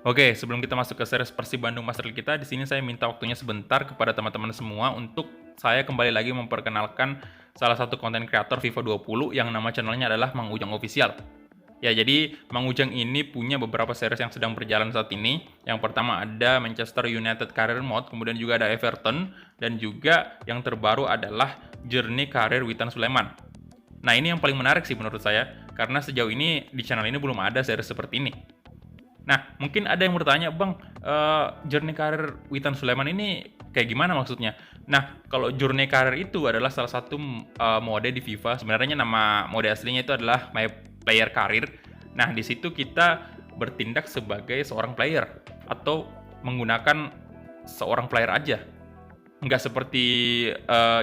Oke, sebelum kita masuk ke series Persib Bandung Master League kita, di sini saya minta waktunya sebentar kepada teman-teman semua untuk saya kembali lagi memperkenalkan salah satu konten kreator FIFA 20 yang nama channelnya adalah Mang Ujang Official. Ya, jadi Mang Ujang ini punya beberapa series yang sedang berjalan saat ini. Yang pertama ada Manchester United Career Mode, kemudian juga ada Everton, dan juga yang terbaru adalah Journey Career Witan Sulaiman. Nah, ini yang paling menarik sih menurut saya, karena sejauh ini di channel ini belum ada series seperti ini. Nah, mungkin ada yang bertanya, Bang, Journey Career Witan Sulaiman ini kayak gimana maksudnya? Nah, kalau Journey Career itu adalah salah satu mode di FIFA. Sebenarnya nama mode aslinya itu adalah My Player Career. Nah, di situ kita bertindak sebagai seorang player atau menggunakan seorang player aja. Nggak seperti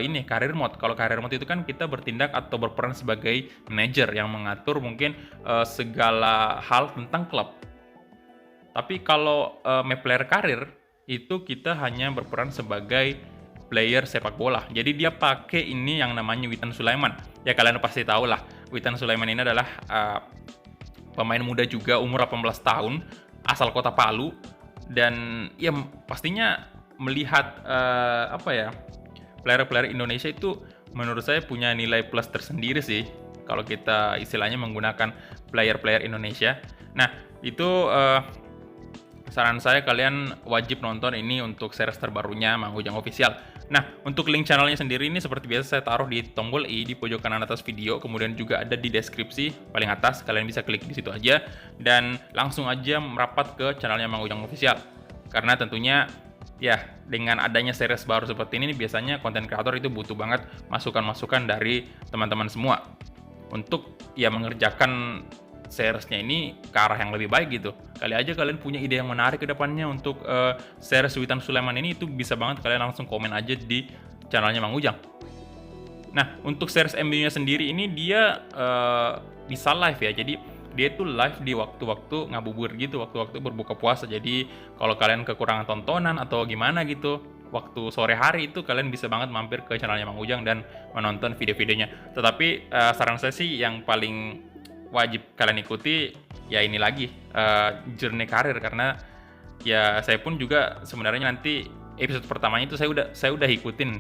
ini career mode. Kalau career mode itu kan kita bertindak atau berperan sebagai manajer yang mengatur mungkin segala hal tentang klub. Tapi kalau My Player Career itu kita hanya berperan sebagai player sepak bola. Jadi dia pakai ini yang namanya Witan Sulaiman. Ya kalian pasti tahu lah, Witan Sulaiman ini adalah pemain muda juga, umur 18 tahun, asal kota Palu. Dan ya pastinya melihat player-player Indonesia itu menurut saya punya nilai plus tersendiri sih. Kalau kita istilahnya menggunakan player-player Indonesia. Nah, itu saran saya kalian wajib nonton ini untuk series terbarunya Mang Ujang Official. Nah, untuk link channelnya sendiri ini seperti biasa saya taruh di tombol i di pojok kanan atas video, kemudian juga ada di deskripsi paling atas, kalian bisa klik di situ aja dan langsung aja merapat ke channelnya Mang Ujang Official. Karena tentunya ya dengan adanya series baru seperti ini biasanya konten kreator itu butuh banget masukan-masukan dari teman-teman semua untuk ya mengerjakan seriesnya ini ke arah yang lebih baik gitu. Kali aja kalian punya ide yang menarik ke depannya untuk series Witan Sulaiman ini, itu bisa banget kalian langsung komen aja di channelnya Mang Ujang. Nah, untuk series MU-nya sendiri ini dia bisa live ya. Jadi dia itu live di waktu-waktu ngabubur gitu, waktu-waktu berbuka puasa. Jadi kalau kalian kekurangan tontonan atau gimana gitu, waktu sore hari itu kalian bisa banget mampir ke channelnya Mang Ujang dan menonton video-videonya. Tetapi saran saya sih yang paling wajib kalian ikuti ya ini lagi Journey Career, karena ya saya pun juga sebenarnya nanti episode pertamanya itu saya udah ikutin,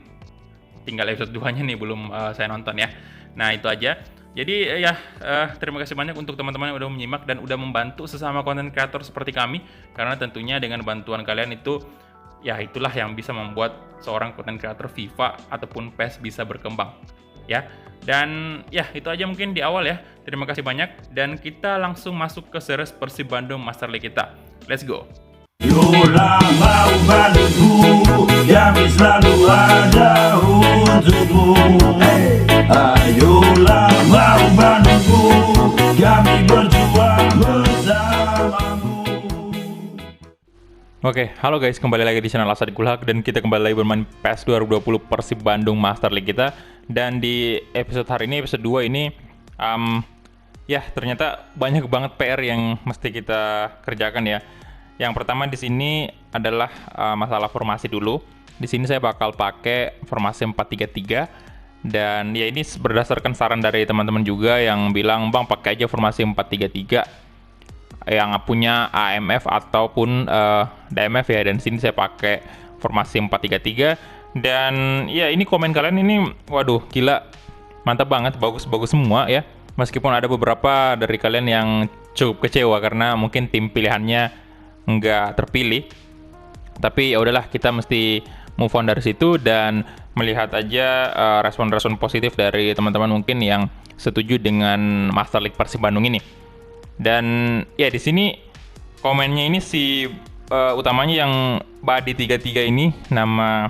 tinggal episode 2-nya nih belum saya nonton ya. Nah, itu aja. Jadi ya terima kasih banyak untuk teman-teman yang udah menyimak dan udah membantu sesama konten kreator seperti kami, karena tentunya dengan bantuan kalian itu ya itulah yang bisa membuat seorang konten kreator FIFA ataupun PES bisa berkembang ya. Dan ya itu aja mungkin di awal ya. Terima kasih banyak dan kita langsung masuk ke series Persib Bandung Master League kita. Let's go. Yola mau Bandungku, kami selalu ada untukmu. Ayolah mau Bandungku, kami berjuang bersamamu. Oke, halo guys, kembali lagi di channel Asad Kulhak dan kita kembali lagi bermain PES 2020 Persib Bandung Master League kita. Dan di episode hari ini, episode 2 ini ya ternyata banyak banget PR yang mesti kita kerjakan ya. Yang pertama di sini adalah masalah formasi dulu. Di sini saya bakal pakai formasi 4-3-3 dan ya ini berdasarkan saran dari teman-teman juga yang bilang, "Bang, pakai aja formasi 4-3-3 yang punya AMF ataupun DMF ya." Dan sini saya pakai formasi 4-3-3 dan ya ini komen kalian ini waduh gila, mantap banget, bagus-bagus semua ya. Meskipun ada beberapa dari kalian yang cukup kecewa karena mungkin tim pilihannya nggak terpilih, tapi ya udahlah, kita mesti move on dari situ dan melihat aja respon-respon positif dari teman-teman mungkin yang setuju dengan Master League Persib Bandung ini. Dan ya di sini komennya ini si utamanya yang Badi 33 ini, nama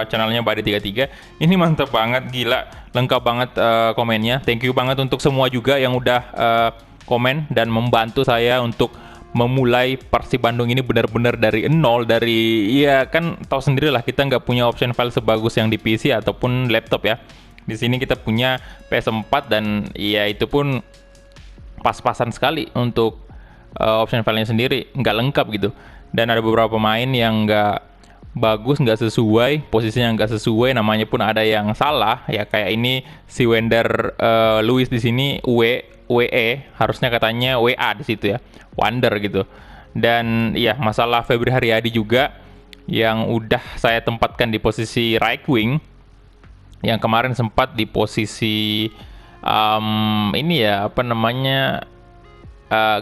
channelnya Badi 33 ini mantap banget, gila, lengkap banget komennya. Thank you banget untuk semua juga yang udah komen dan membantu saya untuk memulai Persib Bandung ini benar-benar dari nol, dari ya kan tahu sendiri lah, kita nggak punya option file sebagus yang di PC ataupun laptop ya. Di sini kita punya PS4 dan ya itu pun pas-pasan sekali untuk option filenya sendiri, nggak lengkap gitu. Dan ada beberapa pemain yang nggak bagus, nggak sesuai, posisinya nggak sesuai, namanya pun ada yang salah ya, kayak ini si Wender Luis di sini WE harusnya katanya WA di situ ya, Wander gitu. Dan ya, masalah Febri Haryadi juga yang udah saya tempatkan di posisi right wing, yang kemarin sempat di posisi ini ya, apa namanya,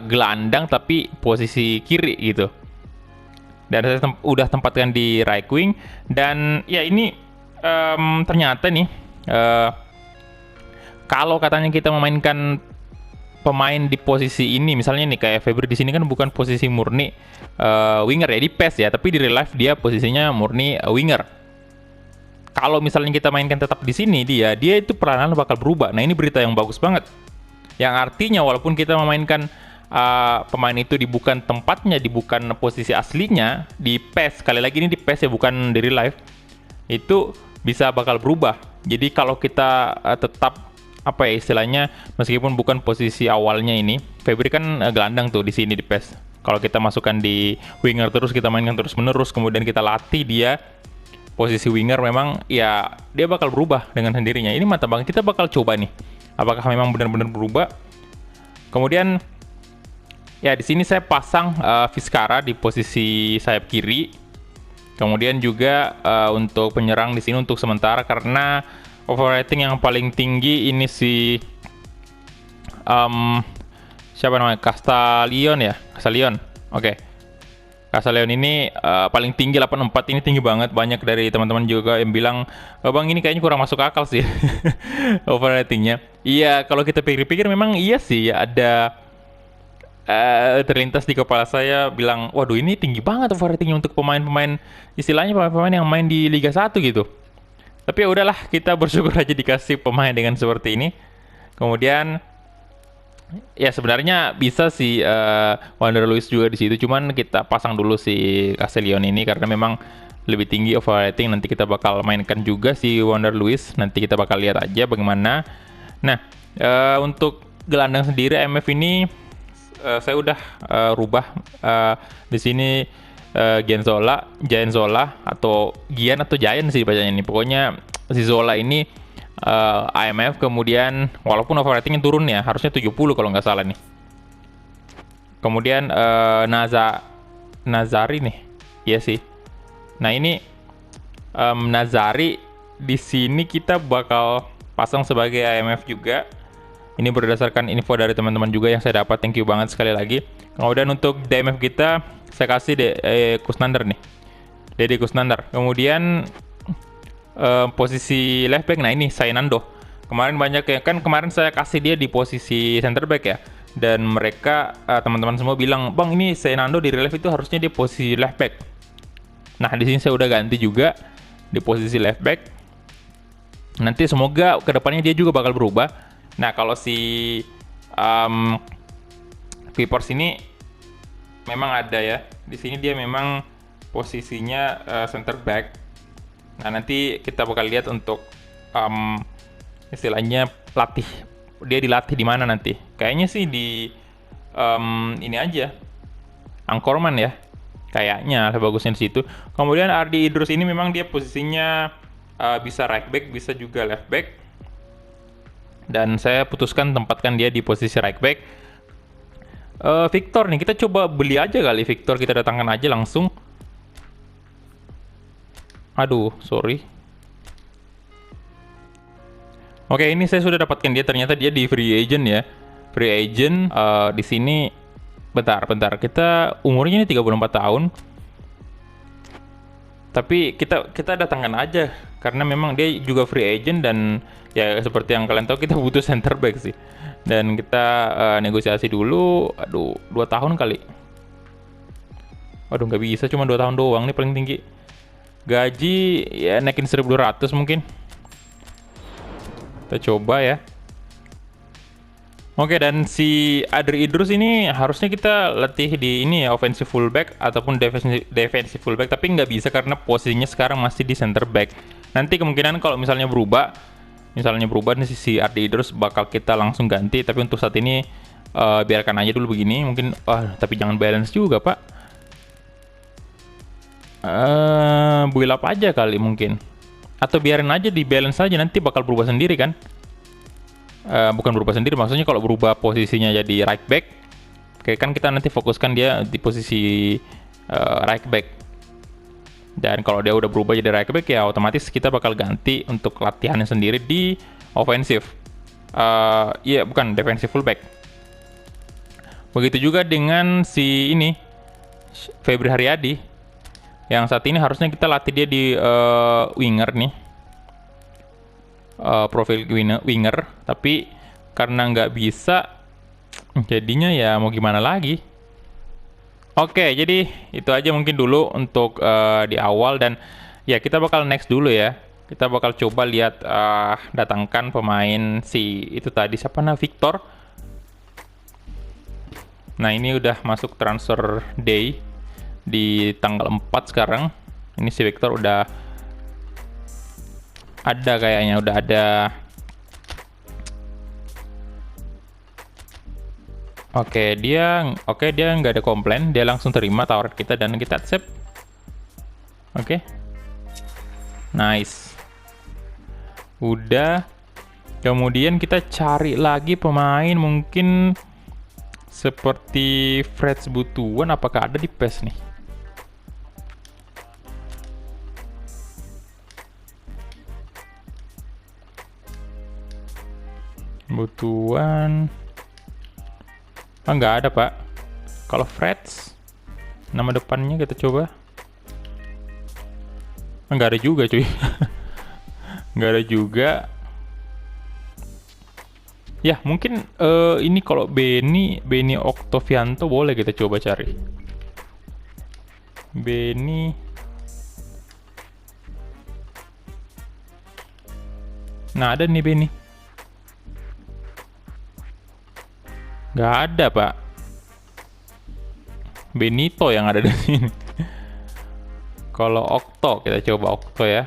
gelandang tapi posisi kiri gitu. Dan saya udah tempatkan di right wing, dan ya ini ternyata nih, kalau katanya kita memainkan pemain di posisi ini, misalnya nih kayak Febri di sini kan bukan posisi murni winger ya di PES ya, tapi di real life dia posisinya murni winger. Kalau misalnya kita mainkan tetap di sini, dia itu peranan bakal berubah. Nah, ini berita yang bagus banget. Yang artinya walaupun kita memainkan pemain itu di bukan tempatnya, di bukan posisi aslinya di PES, sekali lagi ini di PES ya, bukan di real life, itu bisa bakal berubah. Jadi kalau kita tetap apa ya istilahnya, meskipun bukan posisi awalnya ini, Febri kan gelandang tuh di sini di PES. Kalau kita masukkan di winger terus, kita mainkan terus menerus, kemudian kita latih dia posisi winger, memang ya dia bakal berubah dengan sendirinya. Ini mantap banget, kita bakal coba nih apakah memang benar-benar berubah. Kemudian ya di sini saya pasang Vizcara di posisi sayap kiri. Kemudian juga untuk penyerang di sini untuk sementara, karena overrating yang paling tinggi ini si siapa namanya, Castalion. Oke. Castalion ini paling tinggi 84, ini tinggi banget. Banyak dari teman-teman juga yang bilang, bang ini kayaknya kurang masuk akal sih overratingnya. Iya, kalau kita pikir-pikir memang iya sih, ada terlintas di kepala saya bilang, waduh ini tinggi banget overratingnya untuk pemain-pemain, istilahnya pemain-pemain yang main di Liga 1 gitu. Tapi ya udahlah, kita bersyukur aja dikasih pemain dengan seperti ini. Kemudian ya sebenarnya bisa sih Wander Luiz juga di situ, cuman kita pasang dulu si Castalion ini karena memang lebih tinggi overrating. Nanti kita bakal mainkan juga si Wander Luiz, nanti kita bakal lihat aja bagaimana. Nah, untuk gelandang sendiri MF ini saya udah rubah di sini Gian Zola atau Gian atau Giant sih bacanya ini. Pokoknya si Zola ini IMF, kemudian walaupun overratingnya turun ya, harusnya 70 kalau nggak salah nih. Kemudian Nazari nih, iya sih. Nah ini Nazari di sini kita bakal pasang sebagai IMF juga. Ini berdasarkan info dari teman-teman juga yang saya dapat. Thank you banget sekali lagi. Kemudian untuk DMF kita saya kasih Kusnandar nih, Dede Kusnandar. Kemudian posisi left back, nah ini Sainando. Kemarin banyak ya kan, kemarin saya kasih dia di posisi center back ya, dan mereka teman-teman semua bilang, bang ini Sainando di real life itu harusnya di posisi left back. Nah di sini saya udah ganti juga di posisi left back. Nanti semoga kedepannya dia juga bakal berubah. Nah kalau si Vipers ini memang ada ya, di sini dia memang posisinya center back. Nah nanti kita bakal lihat untuk istilahnya dia dilatih di mana nanti. Kayaknya sih di ini aja, Angkorman ya, kayaknya lebih bagusnya di situ. Kemudian Ardi Idrus ini memang dia posisinya bisa right back, bisa juga left back. Dan saya putuskan tempatkan dia di posisi right back. Victor nih, kita coba beli aja kali Victor, kita datangkan aja langsung. Aduh, sorry. Oke, ini saya sudah dapatkan dia, ternyata dia di free agent ya. Free agent di sini bentar. Kita umurnya ini 34 tahun. Tapi kita datangkan aja karena memang dia juga free agent, dan ya seperti yang kalian tahu kita butuh center back sih. Dan kita negosiasi dulu. Aduh, 2 tahun kali. Waduh, nggak bisa, cuma 2 tahun doang nih paling tinggi. Gaji ya naikin 1.200 mungkin. Kita coba ya. Oke, dan si Adri Idrus ini harusnya kita latih di ini ya, offensive fullback ataupun defensive fullback, tapi nggak bisa karena posisinya sekarang masih di center back. Nanti kemungkinan kalau misalnya berubah nih si Adri Idrus bakal kita langsung ganti, tapi untuk saat ini biarkan aja dulu begini. Mungkin tapi jangan balance juga pak. Build up aja kali mungkin, atau biarin aja di balance aja, nanti bakal berubah sendiri kan. Bukan berubah sendiri, maksudnya kalau berubah posisinya jadi right back, Oke, kan kita nanti fokuskan dia di posisi right back. Dan kalau dia udah berubah jadi right back ya otomatis kita bakal ganti untuk latihannya sendiri di offensive. Iya, bukan defensive fullback. Begitu juga dengan si ini Febri Haryadi yang saat ini harusnya kita latih dia di winger nih, profil winger, tapi karena nggak bisa jadinya ya mau gimana lagi. Oke, jadi itu aja mungkin dulu untuk di awal, dan ya kita bakal next dulu ya. Kita bakal coba lihat datangkan pemain si itu tadi siapa, Victor. Nah, ini udah masuk transfer day di tanggal 4 sekarang. Ini si Victor udah ada kayaknya, udah ada. Oke, dia nggak ada komplain, dia langsung terima tawaran kita dan kita accept. Oke. Nice. Udah. Kemudian kita cari lagi pemain mungkin seperti Freds Butuan, apakah ada di PES nih? Butuan. Nggak ada, Pak. Kalau Freds, nama depannya kita coba. Nggak ada juga, cuy. Nggak ada juga. Ya, mungkin ini kalau Beni Oktovianto boleh kita coba cari. Beni. Nah, ada nih Beni. Nggak ada, Pak. Benito yang ada di sini. Kalau Okto, kita coba Okto ya.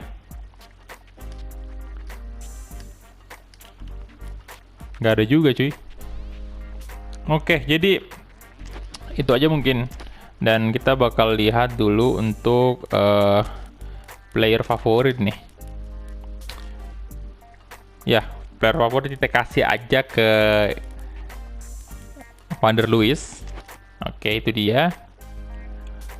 Nggak ada juga, cuy. Oke, jadi itu aja mungkin. Dan kita bakal lihat dulu untuk player favorit nih. Ya, player favorit kita kasih aja ke Vander Luiz. Oke, itu dia.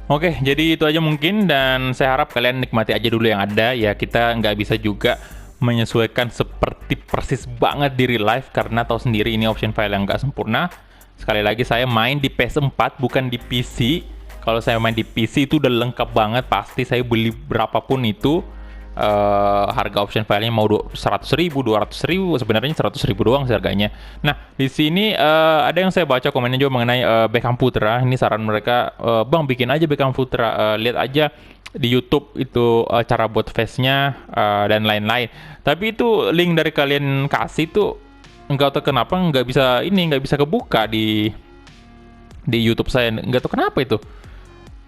Oke, jadi itu aja mungkin, dan saya harap kalian nikmati aja dulu yang ada. Ya, kita nggak bisa juga menyesuaikan seperti persis banget di real life, karena tahu sendiri ini option file yang nggak sempurna. Sekali lagi, saya main di PS4 bukan di PC. Kalau saya main di PC itu udah lengkap banget, pasti saya beli berapapun itu. Harga option filenya mau 100.000, 200.000, sebenarnya 100.000 doang sih harganya. Nah, di sini ada yang saya baca komennya juga mengenai Beckham Putra. Ini saran mereka, Bang bikin aja Beckham Putra, lihat aja di YouTube itu cara buat face-nya dan lain-lain. Tapi itu link dari kalian kasih tuh nggak tahu kenapa nggak bisa kebuka di YouTube saya, nggak tahu kenapa itu.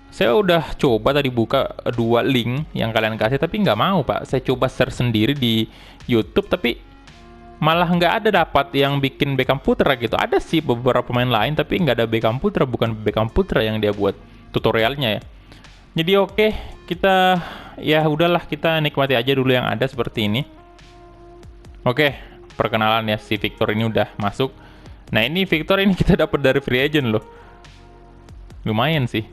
Saya udah coba tadi buka 2 link yang kalian kasih, tapi nggak mau, Pak. Saya coba search sendiri di YouTube, tapi malah nggak ada dapat yang bikin Beckham Putra gitu. Ada sih beberapa pemain lain, tapi nggak ada Beckham Putra, bukan Beckham Putra yang dia buat tutorialnya ya. Jadi oke, kita ya udahlah, kita nikmati aja dulu yang ada seperti ini. Oke, perkenalan ya, si Victor ini udah masuk. Nah, ini Victor ini kita dapat dari free agent loh. Lumayan sih.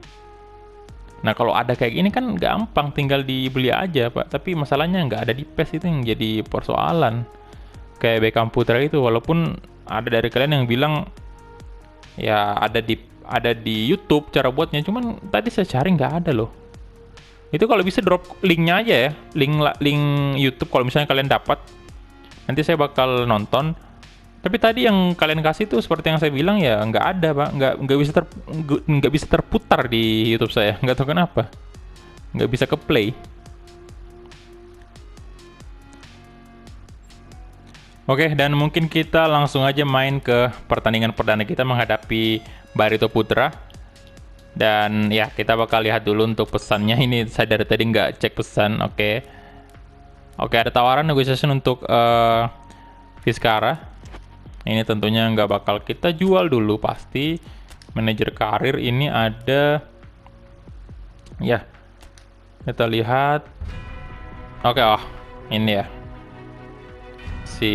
Nah, kalau ada kayak gini kan gampang, tinggal dibeli aja, Pak. Tapi masalahnya nggak ada di PES, itu yang jadi persoalan. Kayak Beckham Putra itu, walaupun ada dari kalian yang bilang ya ada di YouTube cara buatnya, cuman tadi saya cari nggak ada loh. Itu kalau bisa drop linknya aja ya, link YouTube kalau misalnya kalian dapat, nanti saya bakal nonton. Tapi tadi yang kalian kasih tuh seperti yang saya bilang ya nggak ada, Pak. Nggak bisa terputar di YouTube saya. Nggak tahu kenapa. Nggak bisa ke play. Oke, dan mungkin kita langsung aja main ke pertandingan perdana kita menghadapi Barito Putra. Dan ya, kita bakal lihat dulu untuk pesannya. Ini saya dari tadi nggak cek pesan. Oke, ada tawaran negotiation untuk Vizcara. Ini tentunya nggak bakal kita jual dulu pasti. Manajer karir ini ada. Ya, kita lihat. Oke, ini ya. Si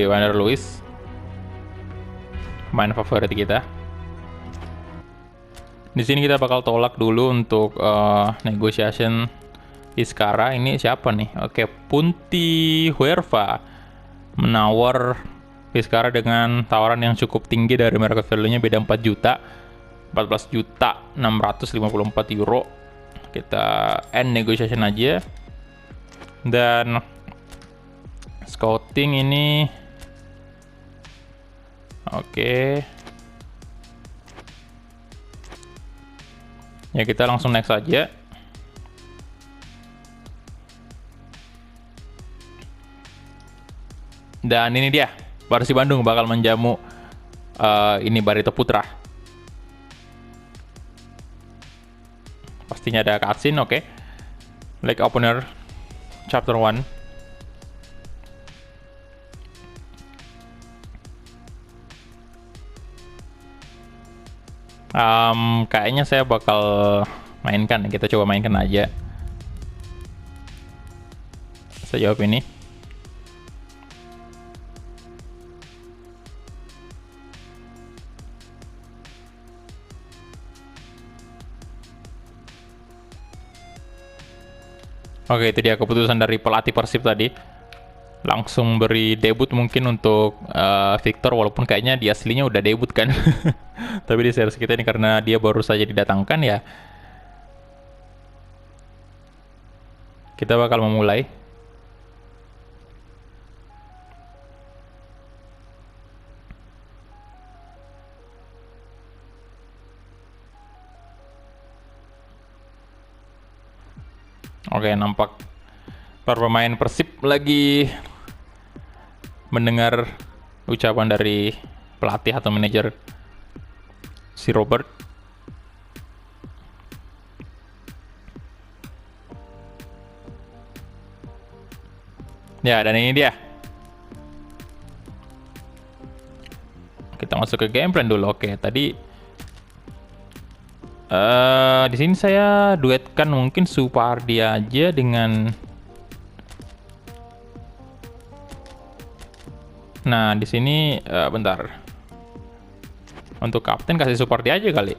Vander Luiz, main favorit kita. Di sini kita bakal tolak dulu untuk negotiation Iskara. Ini siapa nih? Oke, Punti Huerva menawar Iskara dengan tawaran yang cukup tinggi dari market value-nya, beda 4 juta. 14 juta 654 euro. Kita end negotiation aja. Dan scouting ini oke. Ya kita langsung next aja. Dan ini dia, Persib Bandung bakal menjamu ini Barito Putra. Pastinya ada cutscene, oke. Leg opener chapter 1. Kayaknya saya bakal mainkan, kita coba mainkan aja. Saya jawab ini. Oke, itu dia keputusan dari pelatih Persib tadi. Langsung beri debut mungkin untuk Victor, walaupun kayaknya di aslinya udah debut kan. Tapi di series kita ini karena dia baru saja didatangkan ya, kita bakal memulai. Oke, nampak para pemain Persib lagi mendengar ucapan dari pelatih atau manajer si Robert. Ya, dan ini dia. Kita masuk ke game plan dulu. Oke, tadi di sini saya duetkan mungkin Supardi aja dengan. Nah, di sini bentar. Untuk kapten kasih Supardi aja kali.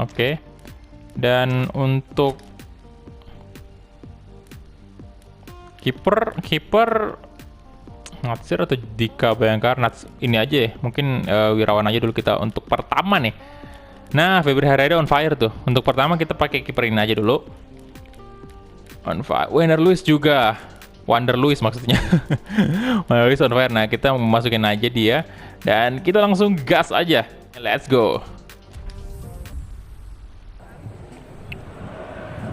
Oke. Dan untuk kiper Natsir atau Dika Bayangkara. Ini aja ya. Mungkin Wirawan aja dulu kita untuk pertama nih. Nah, Febri Haryadi on fire tuh. Untuk pertama kita pakai kiper ini aja dulu. On fire. Wander Luiz juga. Wander Luiz maksudnya. Wander Luiz on fire. Nah, kita masukin aja dia. Dan kita langsung gas aja. Let's go.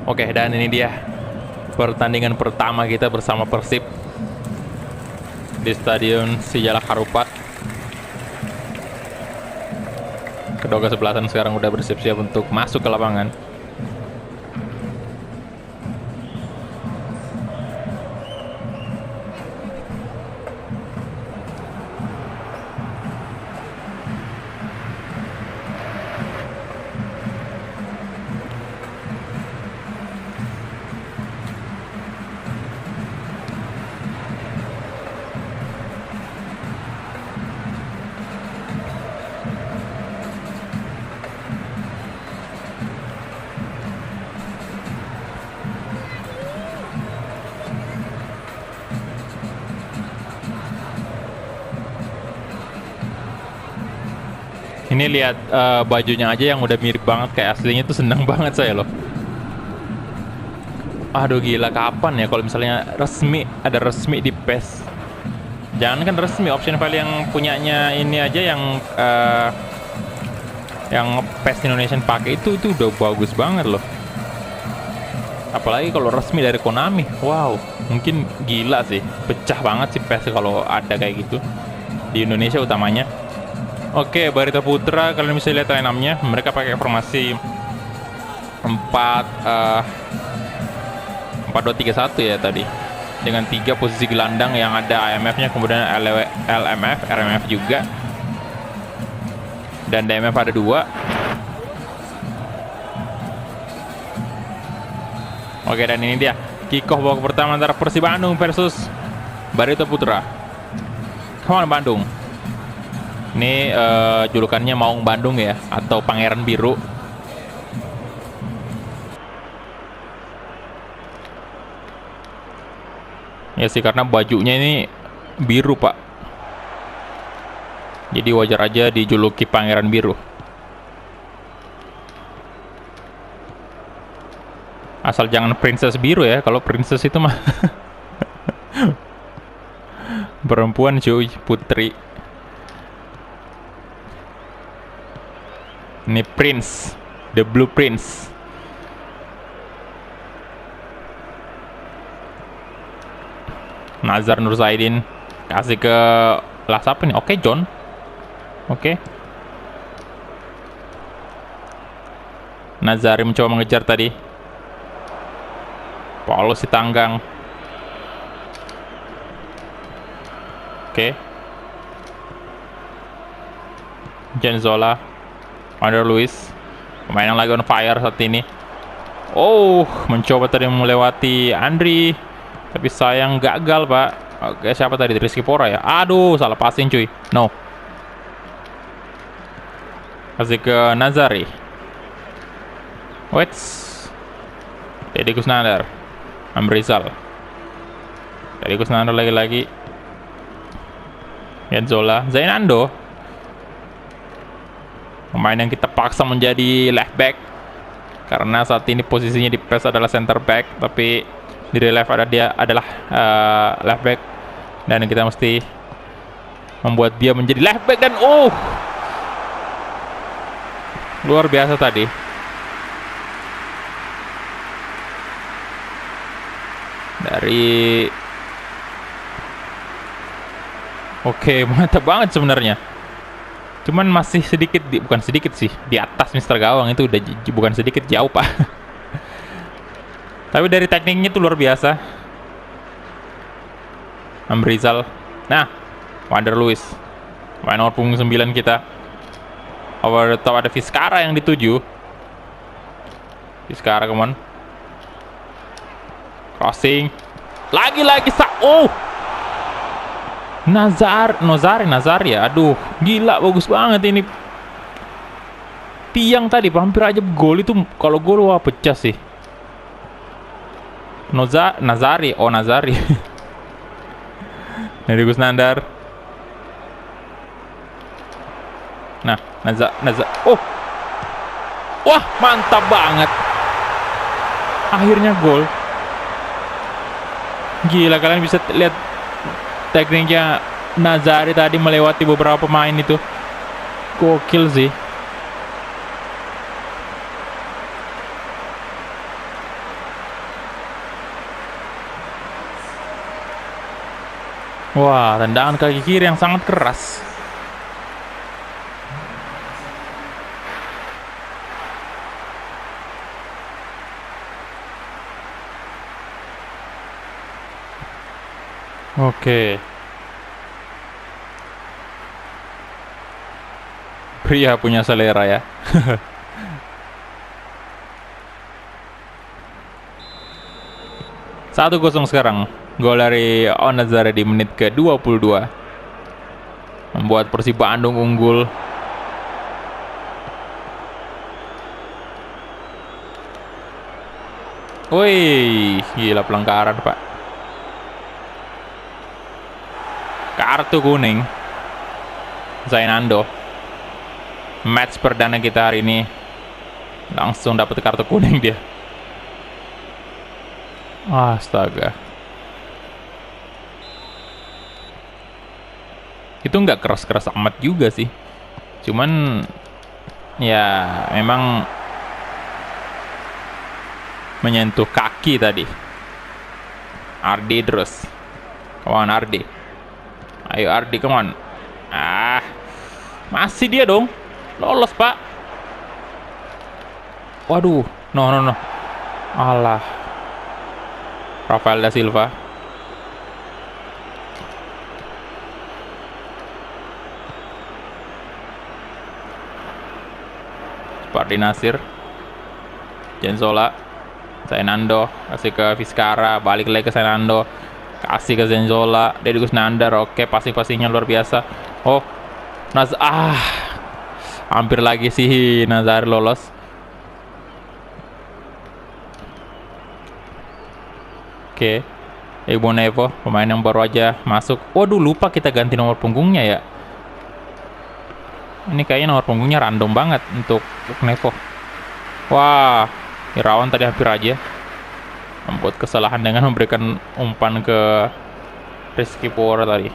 Oke, dan ini dia pertandingan pertama kita bersama Persib di Stadion Sijalak Harupat. Kedua kesebelasan sekarang udah bersiap-siap untuk masuk ke lapangan. Ini lihat bajunya aja yang udah mirip banget kayak aslinya, tuh seneng banget saya loh. Aduh gila, kapan ya kalau misalnya ada resmi di PES. Jangan kan resmi, option file yang punyanya ini aja yang PES Indonesia pakai itu udah bagus banget loh. Apalagi kalau resmi dari Konami. Wow, mungkin gila sih, pecah banget sih PES kalau ada kayak gitu di Indonesia utamanya. Oke, Barito Putra, kalian bisa lihat line-up-nya. Mereka pakai formasi 4-2-3-1 ya tadi. Dengan 3 posisi gelandang yang ada IMF-nya, kemudian LMF, RMF juga. Dan DMF ada 2. Oke, dan ini dia kickoff babak pertama antara Persib Bandung versus Barito Putra. Come on Bandung. Ini julukannya Maung Bandung ya, atau Pangeran Biru. Ya sih, karena bajunya ini biru pak, jadi wajar aja dijuluki Pangeran Biru. Asal jangan Princess Biru ya, kalau Princess itu mah perempuan cuy, putri. Ini Prince, The Blue Prince. Nazar Nur Zaidin kasih ke lah siapa nih? Oke, John. Oke. Nazari mencoba mengejar tadi. Paulus si tanggang. Oke. Janzola, Wander Luis, pemain yang lagi on fire saat ini. Oh, mencoba tadi melewati Andri, tapi sayang gagal pak. Oke, siapa tadi? Rizky Pora ya? Aduh, salah passing cuy. No. Kasih ke Nazari. Wait. Deddy Kusnandar, Amrizal. Deddy Kusnandar lagi-lagi. Janzola, Zainando, pemain yang kita paksa menjadi left back karena saat ini posisinya di PES adalah center back, tapi di real life dia adalah left back, dan kita mesti membuat dia menjadi left back. Dan luar biasa tadi. Dari oke, mantap banget sebenarnya. Cuman masih sedikit bukan sedikit sih, di atas Mister Gawang itu udah bukan sedikit, jauh pak. Tapi dari tekniknya itu luar biasa. Amrizal. Nah, Wander Luis, main nomor punggung 9 kita. Over the top ada Vizcara yang dituju. Vizcara, come on. Crossing. Lagi-lagi Nazari ya. Aduh, gila bagus banget ini. Tiang tadi hampir aja gol itu. Kalau gol wah pecah sih. Nazari. Dari Kusnandar. Nah, wah, mantap banget. Akhirnya gol. Gila, kalian bisa lihat tekniknya Nazari tadi melewati beberapa pemain itu. Gokil sih. Wah, tendangan kaki kiri yang sangat keras. Oke. Pria punya selera ya. 1-0 sekarang. Gol dari Onazare di menit ke-22. Membuat Persib Bandung unggul. Wih, gila pelanggaran, Pak. Kartu kuning. Zainando. Match perdana kita hari ini. Langsung dapat kartu kuning dia. Astaga. Itu nggak keras-keras amat juga sih. Cuman ya memang menyentuh kaki tadi. Ardi terus. Kawan Ardi. Ayo Ardi, come on. Masih dia dong. Lolos, Pak. Waduh. No. Alah. Rafael da Silva. Spardi Nasir. Janzola. Zainando. Kasih ke Vizcara. Balik lagi ke Zainando. Kasih ke Janzola. Deddy Kusnandar. Oke, passing-passingnya luar biasa. Oh, Hampir lagi sih Nazari lolos. Oke. Ibu Nevo, pemain yang baru aja masuk. Waduh, lupa kita ganti nomor punggungnya ya. Ini kayaknya nomor punggungnya random banget untuk Nevo. Wah, Irawan tadi hampir aja membuat kesalahan dengan memberikan umpan ke Rizky Pora tadi.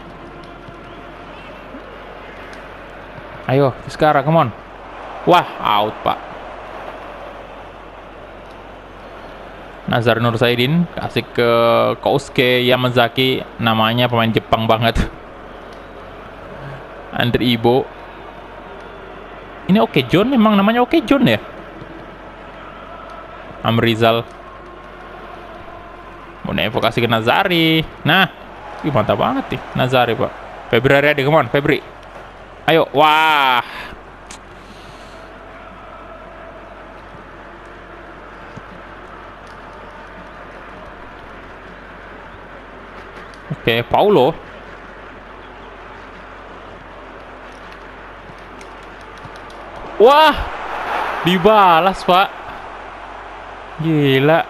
Ayo, sekarang, come on. Wah, out, Pak. Nazar Nur Saidin kasih ke Kousuke Yamazaki, namanya pemain Jepang banget. Andre Ibo. Ini Oke John, memang namanya Oke John ya? Amrizal. Mau kasih ke Nazari. Nah, mantap banget nih Nazari, Pak. Febri Ariadi, come on, Febri. Ayo, wah. Oke, Paulo. Wah, dibalas, Pak. Gila.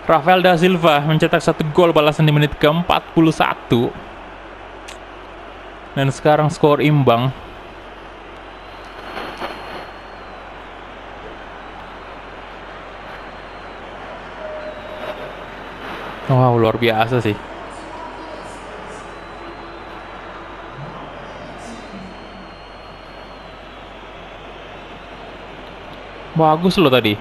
Rafael da Silva mencetak 1 gol balasan di menit ke-41. Dan sekarang skor imbang. Wow, luar biasa sih. Bagus loh tadi.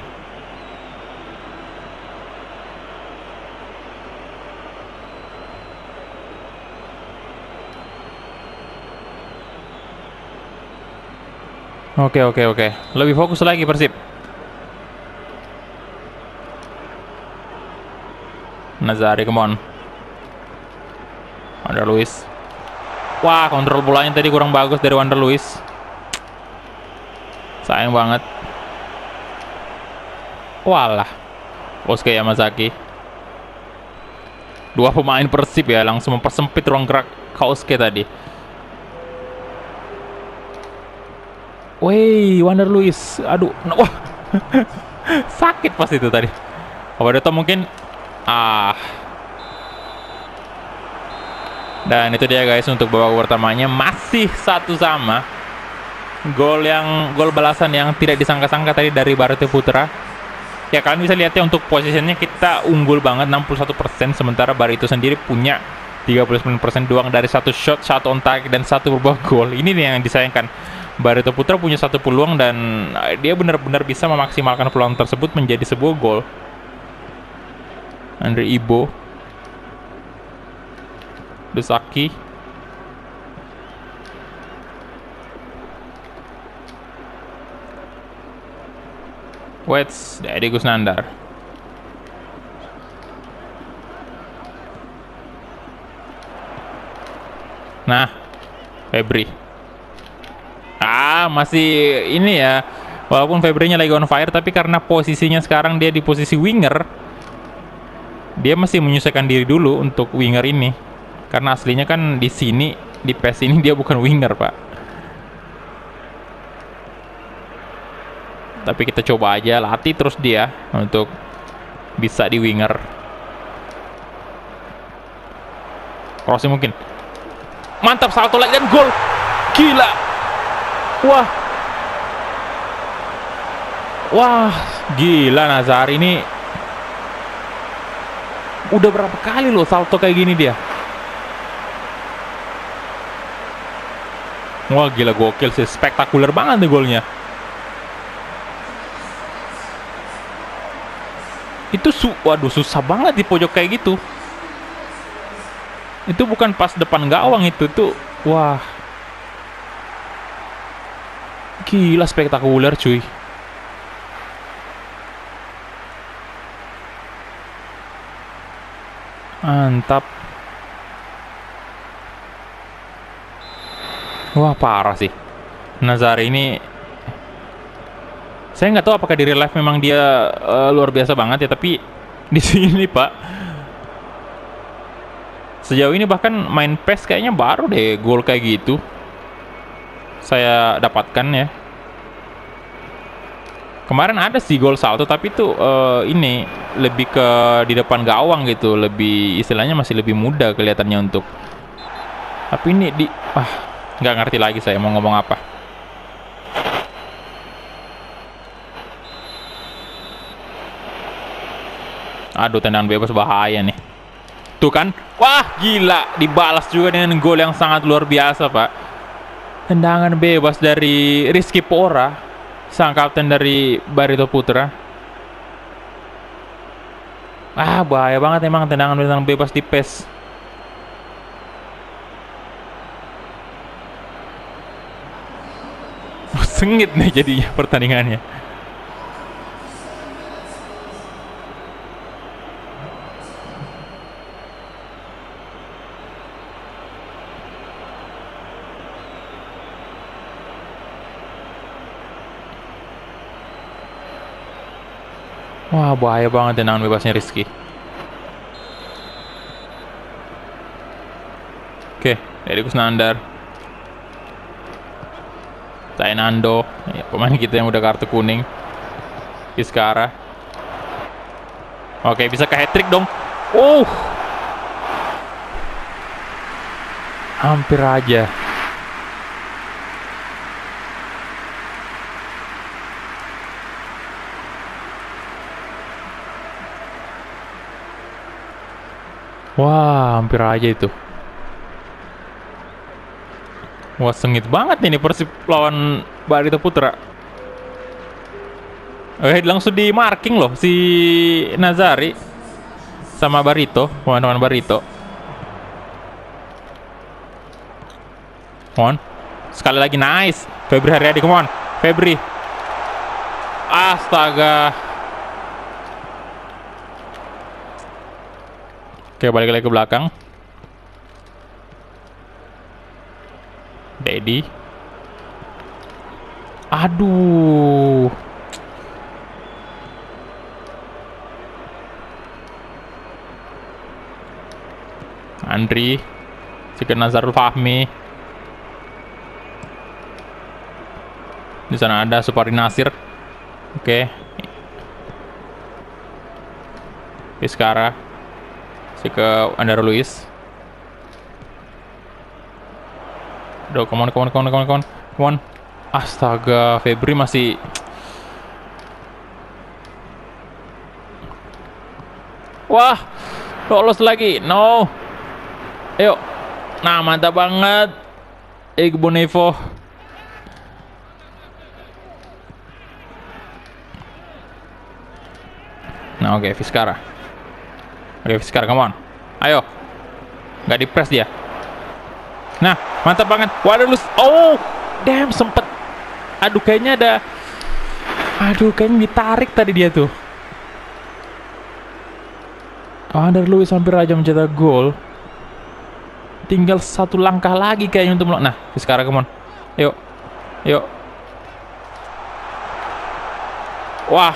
Oke. Lebih fokus lagi Persib. Nazari, come on. Wander Luis. Wah, kontrol bolanya tadi kurang bagus dari Wander Luis. Sayang banget. Walah. Kousuke Yamazaki. 2 pemain Persib ya, langsung mempersempit ruang gerak Kousuke tadi. Wih, Wander Luis. Aduh, wah. Sakit pas itu tadi. Apa mungkin dan itu dia guys untuk babak pertamanya masih 1-1. Gol balasan yang tidak disangka-sangka tadi dari Barito Putra. Ya kalian bisa lihat ya untuk posisinya kita unggul banget 61%, sementara Barito sendiri punya 39% doang dari 1 shot, 1 on target dan 1 berbuah gol. Ini nih yang disayangkan. Barito Putra punya 1 peluang dan dia benar-benar bisa memaksimalkan peluang tersebut menjadi sebuah gol. Andre Ibo, Desaki, Wets, Deddy Gusnandar. Nah, Febri. Masih ini ya. Walaupun Febrinya lagi on fire, tapi karena posisinya sekarang dia di posisi winger, dia masih menyesuaikan diri dulu untuk winger ini. Karena aslinya kan di sini, di PES ini dia bukan winger, Pak. Tapi kita coba aja latih terus dia untuk bisa di winger. Crossing mungkin. Mantap, salto lagi dan gol. Gila. Wah, gila Nazari ini. Udah berapa kali loh salto kayak gini dia. Wah, gila, gokil sih. Spektakuler banget nih golnya. Itu waduh, susah banget di pojok kayak gitu. Itu bukan pas depan gawang itu tuh. Wah. Gila, spektakuler cuy. Mantap. Wah, parah sih. Nazari ini, saya nggak tahu apakah di real life memang dia luar biasa banget ya, tapi di sini Pak, sejauh ini bahkan main PES kayaknya baru deh gol kayak gitu. saya dapatkan ya. Kemarin ada sih gol salto, tapi itu ini lebih ke di depan gawang gitu, lebih istilahnya masih lebih mudah kelihatannya untuk. Tapi ini nggak ngerti lagi saya mau ngomong apa. Aduh, tendangan bebas bahaya nih. Tuh kan, wah gila, dibalas juga dengan gol yang sangat luar biasa Pak. Tendangan bebas dari Rizky Pora, sang kapten dari Barito Putra. Bahaya banget emang tendangan bebas di PES. Sengit nih jadinya pertandingannya. Wah, bahaya banget tendangan bebasnya Rizky. Oke, Deddy Kusnandar, Tainando, ya, pemain kita yang udah kartu kuning. Fiskara. Oke, bisa ke hat-trick dong. Hampir aja. Wah, hampir aja itu. Wah, sengit banget ini Persib lawan Barito Putra. Langsung di marking loh si Nazari sama Barito, teman-teman Barito. Come on. Sekali lagi nice. Febri Haryadi, come on. Febri. Astaga. Oke, balik lagi ke belakang. Dedi. Aduh. Andri. Sikit Nazarul Fahmi. Di sana ada Supari Nasir. Oke. Fiskara. Ke Andar Luis. Aduh, come on. Astaga, Febri masih. Wah, lolos lagi. No. Ayo. Nah, mantap banget. Igbo Nevo. Nah, oke, Fiskara. Oke, Fiskara, come on. Ayo. Nggak di-press dia. Nah, mantap banget. Waduh, damn, sempet. Kayaknya ditarik tadi dia tuh. Andar Luis hampir aja mencetak gol. Tinggal satu langkah lagi kayaknya untuk nah, Fiskara, come on. Yuk. Wah.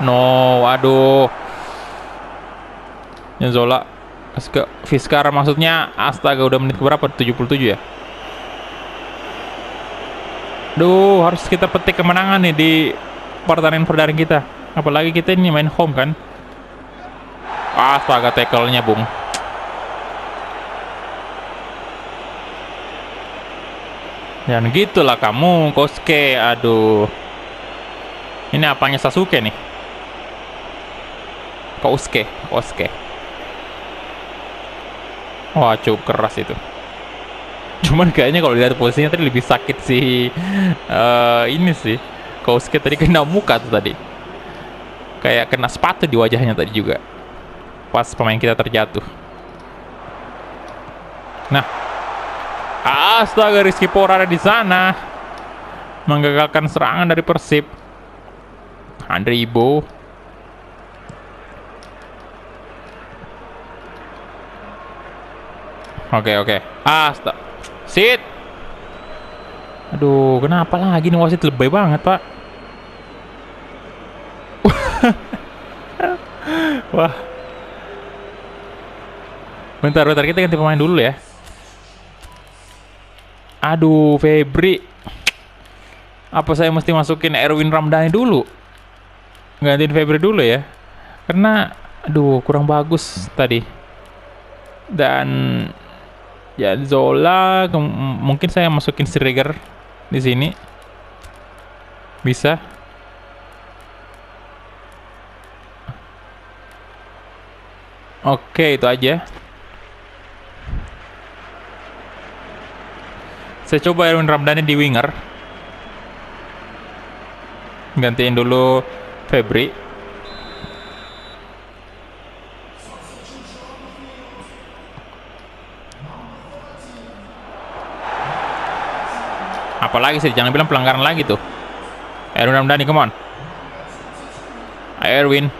No, aduh. Zola ke Fiskara maksudnya. Astaga, udah menit berapa? 77 ya. Duh, harus kita petik kemenangan nih di pertandingan kita. Apalagi kita ini main home kan. Astaga, tackle-nya Bung. Dan gitulah kamu, Kosuke. Aduh. Ini apanya Sasuke nih? Kosuke. Wah, cukup keras itu. Cuman kayaknya kalau dilihat posisinya tadi lebih sakit sih. Ini sih Kosuke tadi kena muka tuh tadi. Kayak kena sepatu di wajahnya tadi juga. Pas pemain kita terjatuh. Nah. Astaga, Rizky Pora ada di sana. Menggagalkan serangan dari Persib. Andre Ibo. Oke. Sit. Aduh, kenapa lagi nih wasit lebay banget, Pak? Wah. Bentar, kita ganti pemain dulu ya. Aduh, Febri. Apa saya mesti masukin Erwin Ramdhani dulu? Gantiin Febri dulu ya? Karena, aduh, kurang bagus tadi. Dan ya Zola, mungkin saya masukin Striger di sini. Bisa. Oke, itu aja. Saya coba Erwin Ramdhani di winger. Gantiin dulu Febri. Apalagi sih, jangan bilang pelanggaran lagi tuh. Erwin Ramdhani, come on. Erwin,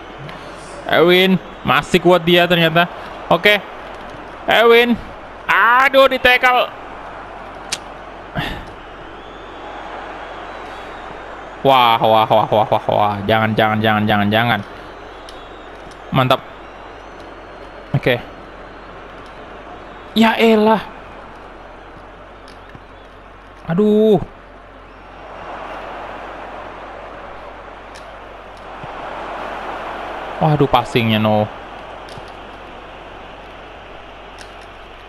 masih kuat dia ternyata. Oke, Erwin, aduh, di tackle. Wah, jangan. Mantap. Oke. Ya elah. Aduh. Waduh, passingnya no.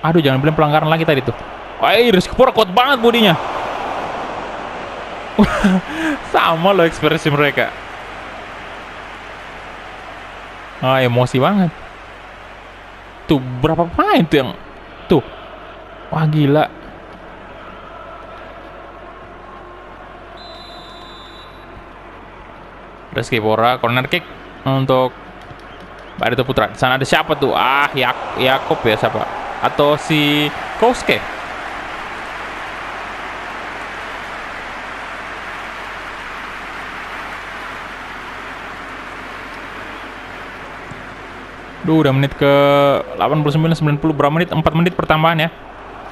Aduh, jangan bilang pelanggaran lagi tadi tuh. Wah, Rizky Pora kuat banget bodinya. Sama loh ekspresi mereka. Ah, emosi banget. Tuh, berapa pemain tuh yang tuh. Wah, gila. Rizky Pora, corner kick untuk Barito Putra. Di sana ada siapa tuh? Ah, Yakob ya siapa? Atau si Koske? Duh, udah menit ke 89, 90, berapa menit? 4 menit pertambahan ya.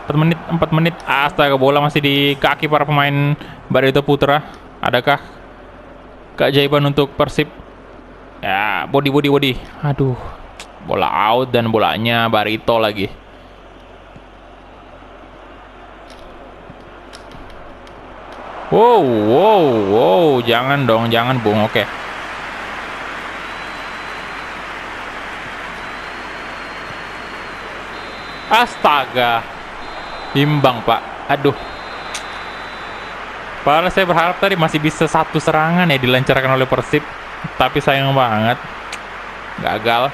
4 menit. Astaga, bola masih di kaki para pemain Barito Putra. Adakah keajaiban untuk Persib? Ya, body. Aduh, bola out dan bolanya Barito lagi. Wow, jangan dong, jangan Bung. Oke. Astaga, imbang Pak. Aduh. Padahal saya berharap tadi masih bisa satu serangan ya dilancarkan oleh Persib. Tapi sayang banget, gagal.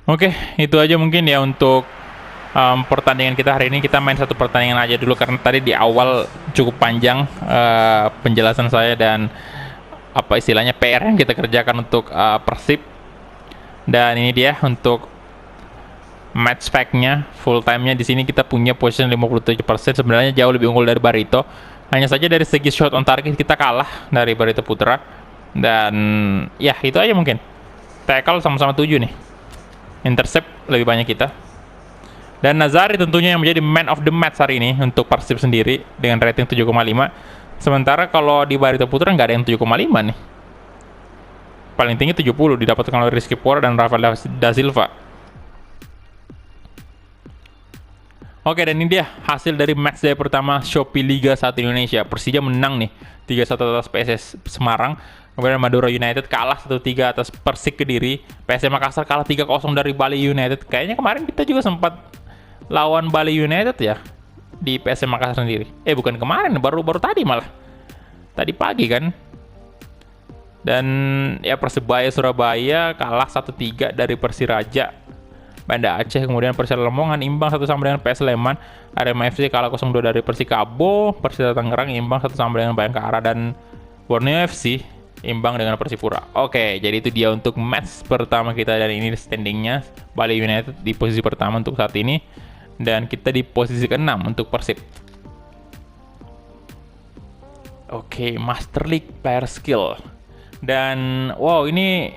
Oke, itu aja mungkin ya untuk pertandingan kita hari ini. Kita main satu pertandingan aja dulu karena tadi di awal cukup panjang penjelasan saya dan apa istilahnya PR yang kita kerjakan untuk Persib. Dan ini dia untuk match fact-nya, full time-nya. Di sini kita punya position 57%, sebenarnya jauh lebih unggul dari Barito. Hanya saja dari segi shot on target kita kalah dari Barito Putra. Dan ya itu aja mungkin. Tackle sama-sama 7 nih. Intercept lebih banyak kita. Dan Nazari tentunya yang menjadi man of the match hari ini untuk Persib sendiri dengan rating 7,5. Sementara kalau di Barito Putra nggak ada yang 7,5 nih. Paling tinggi 70 didapatkan oleh Rizky Pora dan Rafael da Silva. Oke, dan ini dia hasil dari match day pertama Shopee Liga 1 Indonesia. Persija menang nih 3-1 atas PSS Semarang. Kemudian Madura United kalah 1-3 atas Persik Kediri. PSM Makassar kalah 3-0 dari Bali United. Kayaknya kemarin kita juga sempat lawan Bali United ya di PSM Makassar sendiri. Bukan kemarin, baru tadi malah. Tadi pagi kan. Dan ya Persebaya Surabaya kalah 1-3 dari Persiraja Banda Aceh. Kemudian Persela Lamongan imbang 1-1 dengan PS Sleman. Arema FC kalah 0-2 dari Persikabo. Persita Tangerang imbang 1-1 dengan Bayangkara. Dan Borneo FC imbang dengan Persipura. Oke, jadi itu dia untuk match pertama kita. Dan ini standingnya Bali United di posisi pertama untuk saat ini. Dan kita di posisi ke-6 untuk Persib. Oke, Master League Player Skill. Dan wow, ini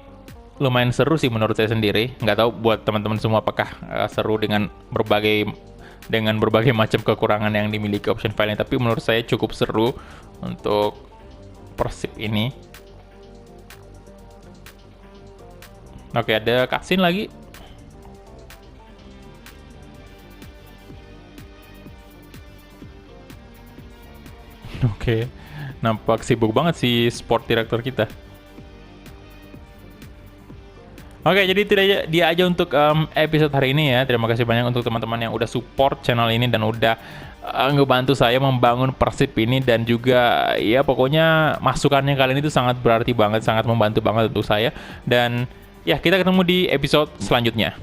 lumayan seru sih menurut saya sendiri. Nggak tahu buat teman-teman semua apakah seru dengan berbagai macam kekurangan yang dimiliki option file-nya. Tapi menurut saya cukup seru untuk Persib ini. Oke, ada cutscene lagi. Oke, nampak sibuk banget si sport director kita. Oke, jadi tidak dia aja untuk episode hari ini ya. Terima kasih banyak untuk teman-teman yang udah support channel ini dan udah ngebantu saya membangun Persib ini, dan juga ya pokoknya masukannya kalian itu sangat berarti banget, sangat membantu banget untuk saya. Dan ya, kita ketemu di episode selanjutnya.